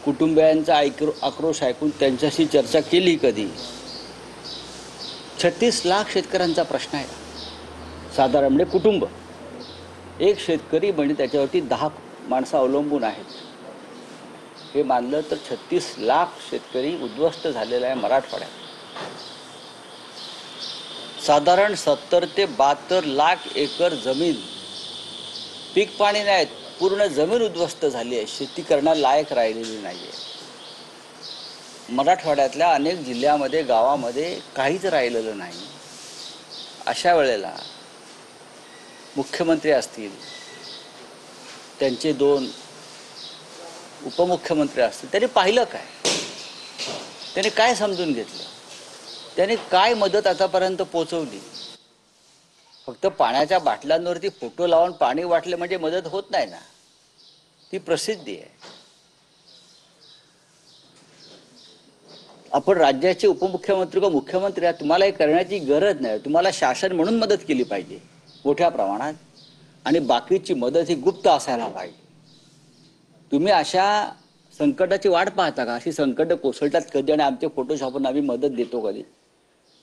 कुटुंबियांचा आक्रोश ऐकून त्यांच्याशी चर्चा केली कधी? 36 लाख शेतकऱ्यांचा प्रश्न आहे साधारण, म्हणजे कुटुंब. एक शेतकरी म्हणजे त्याच्यावरती 10 माणसं अवलंबून आहेत. हे मानलं तर 36 लाख शेतकरी उद्ध्वस्त झालेला आहे मराठवाड्यात. साधारण 70 ते 72 लाख एकर जमीन, पीक पाणी नाहीत, पूर्ण जमीन उद्ध्वस्त झाली आहे, शेती करण्याला लायक राहिलेली नाही आहे. मराठवाड्यातल्या अनेक जिल्ह्यामध्ये गावामध्ये काहीच राहिलेलं नाही. अशा वेळेला मुख्यमंत्री असतील, त्यांचे 2 उपमुख्यमंत्री असतील, त्यांनी पाहिलं काय? त्यांनी काय समजून घेतलं? त्यांनी काय मदत आतापर्यंत पोचवली? फक्त पाण्याच्या बाटल्यांवरती फोटो लावून पाणी वाटले म्हणजे मदत होत नाही ना. ती प्रसिद्धी आहे. आपण राज्याचे उपमुख्यमंत्री किंवा मुख्यमंत्री आहात, तुम्हाला हे करण्याची गरज नाही. तुम्हाला शासन म्हणून मदत केली पाहिजे मोठ्या प्रमाणात, आणि बाकीची मदत ही गुप्त असायला पाहिजे. तुम्ही अशा संकटाची वाट पाहता का? अशी संकट कोसळतात कधी आणि आमचे फोटो छापून आम्ही मदत देतो कधी?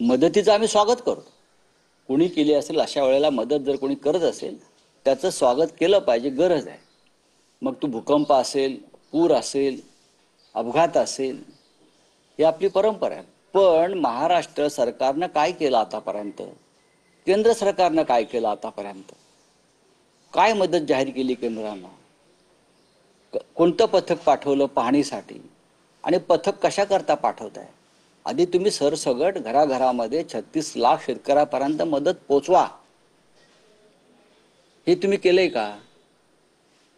मदतीचं आम्ही स्वागत करतो. कोणी केली असेल अशा वेळेला मदत जर कोणी करत असेल त्याचं स्वागत केलं पाहिजे, गरज आहे. मग तो भूकंप असेल, पूर असेल, अपघात असेल, ही आपली परंपरा आहे. पण महाराष्ट्र सरकारनं काय केलं आतापर्यंत? केंद्र सरकारनं काय केलं आतापर्यंत? काय मदत जाहीर केली केंद्रानं? कोणतं पथक पाठवलं पाहणीसाठी? आणि पथक कशा करता पाठवत आहे? आधी तुम्ही सरसगट घराघरामध्ये 36 लाख शेतकऱ्यापर्यंत मदत पोचवा. हे तुम्ही केलंय का?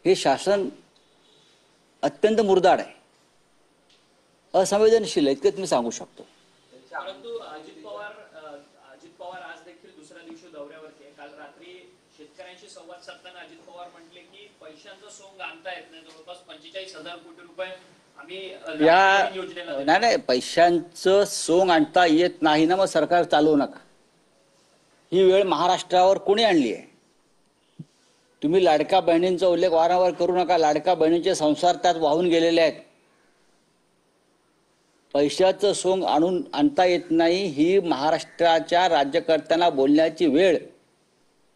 हे शासन अत्यंत मुरदाड आहे, असंवेदनशील आहे, इतकं तुम्ही सांगू शकतो. परंतु अजित पवार आज देखील दुसऱ्या दिवशी दौऱ्यावरती आहे. काल रात्री शेतकऱ्यांशी संवाद साधताना अजित पवार म्हटले की पैशांचं सोंग आणता येत नाही. जवळपास 45,000 कोटी रुपये आम्ही नाही, पैशांचं सोंग आणता येत नाही ना, मग सरकार चालवू नका. ही वेळ महाराष्ट्रावर कोणी आणली आहे? तुम्ही लाडक्या बहिणींचा उल्लेख वारंवार करू नका. लाडक्या बहिणींचे संसार त्यात वाहून गेलेले आहेत. पैशाचं सोंग आणता येत नाही ही महाराष्ट्राच्या राज्यकर्त्यांना बोलण्याची वेळ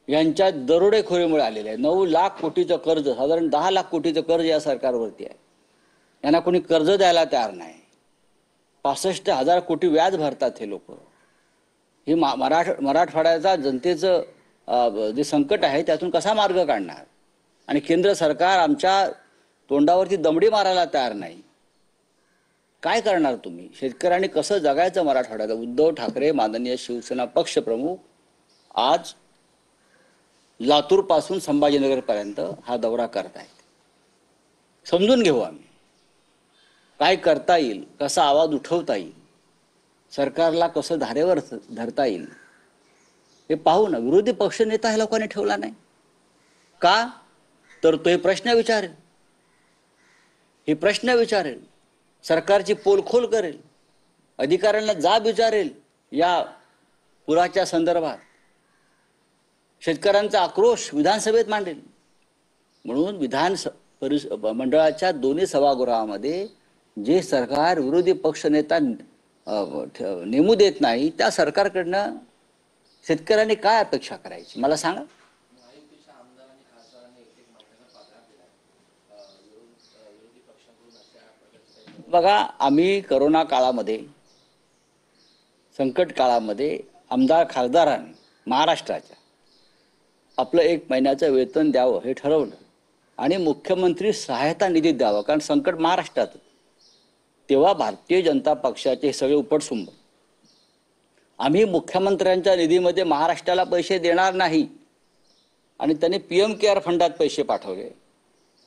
यांच्या दरोडेखोरीमुळे आलेली आहे. 9 लाख कोटीचं कर्ज, साधारण 10 लाख कोटीचं कर्ज या सरकारवरती आहे. यांना कोणी कर्ज द्यायला तयार नाही. 65,000 कोटी व्याज भरतात हे लोक. हे मराठवाड्याचा जनतेचं जे संकट आहे त्यातून कसा मार्ग काढणार? आणि केंद्र सरकार आमच्या तोंडावरती दमडी मारायला तयार नाही. काय करणार तुम्ही? शेतकऱ्यांनी कसं जगायचं मराठवाड्यात? उद्धव ठाकरे माननीय शिवसेना पक्षप्रमुख आज लातूर पासून संभाजीनगर पर्यंत हा दौरा करतायत. समजून घेऊ आम्ही काय करता येईल, कसा आवाज उठवता येईल, सरकारला कसं धारेवर धरता येईल हे पाहू ना. विरोधी पक्षनेता ह्या लोकांनी ठेवला नाही का? तर तो हे प्रश्न विचारेल, सरकारची पोलखोल करेल, अधिकाऱ्यांना जाब विचारेल या पुराच्या संदर्भात, शेतकऱ्यांचा आक्रोश विधानसभेत मांडेल. म्हणून मंडळाच्या दोन्ही सभागृहामध्ये जे सरकार विरोधी पक्षनेता नेमू देत नाही त्या सरकारकडनं शेतकऱ्यांनी काय अपेक्षा करायची मला सांगा. बघा, आम्ही करोना काळामध्ये, संकट काळामध्ये आमदार खासदारांनी महाराष्ट्राच्या आपलं 1 महिन्याचं वेतन द्यावं हे ठरवलं आणि मुख्यमंत्री सहायता निधी द्यावा, कारण संकट महाराष्ट्रात. तेव्हा भारतीय जनता पक्षाचे सगळे उपटसुंब आम्ही मुख्यमंत्र्यांच्या निधीमध्ये महाराष्ट्राला पैसे देणार नाही आणि त्यांनी PM केअर फंडात पैसे पाठवले.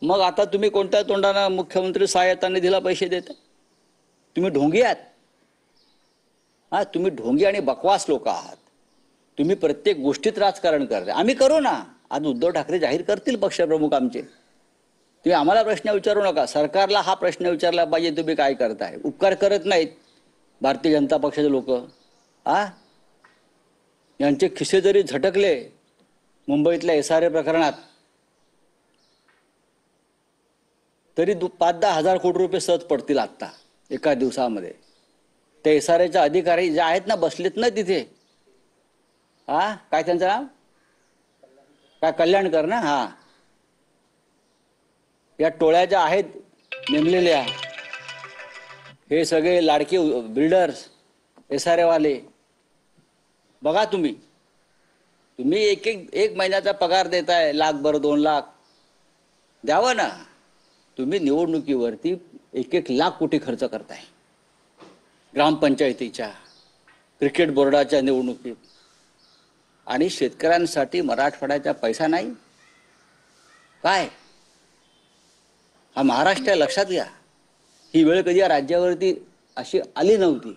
मग आता तुम्ही कोणत्या तोंडाने मुख्यमंत्री सहायता निधीला पैसे देता? तुम्ही ढोंगी आहात. तुम्ही ढोंगी आणि बकवास लोक आहात. तुम्ही प्रत्येक गोष्टीत राजकारण करता. आम्ही करू ना. आज उद्धव ठाकरे जाहीर करतील पक्षप्रमुख आमचे. तुम्ही आम्हाला प्रश्न विचारू नका. सरकारला हा प्रश्न विचारला पाहिजे, तुम्ही काय करताय? उपकार करत नाहीत भारतीय जनता पक्षाचे लोक. यांचे खिसे जरी झटकले मुंबईतल्या SRA प्रकरणात तरी 5-10 हजार कोटी रुपये सहज पडतील आत्ता एका दिवसामध्ये. ते SRAचे अधिकारी जे आहेत ना, बसलेत ना तिथे. काय त्यांचं नाव, काय कल्याणकर ना, या टोळ्या ज्या आहेत नेमलेल्या, हे सगळे लाडके बिल्डर्स, SRA वाले. बघा तुम्ही एक महिन्याचा पगार देताय, 1,00,000 2 लाख द्यावं ना. तुम्ही निवडणुकीवरती 1 लाख कोटी खर्च करताय, ग्रामपंचायतीच्या, क्रिकेट बोर्डाच्या निवडणुकीत, आणि शेतकऱ्यांसाठी मराठवाड्याचा पैसा नाही. काय हा महाराष्ट्र आहे, लक्षात घ्या. ही वेळ कधी या राज्यावरती अशी आली नव्हती.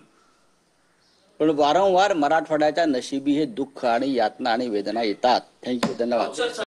पण वारंवार मराठवाड्याच्या नशिबी हे दुःख आणि यातना आणि वेदना येतात. थँक्यू, धन्यवाद.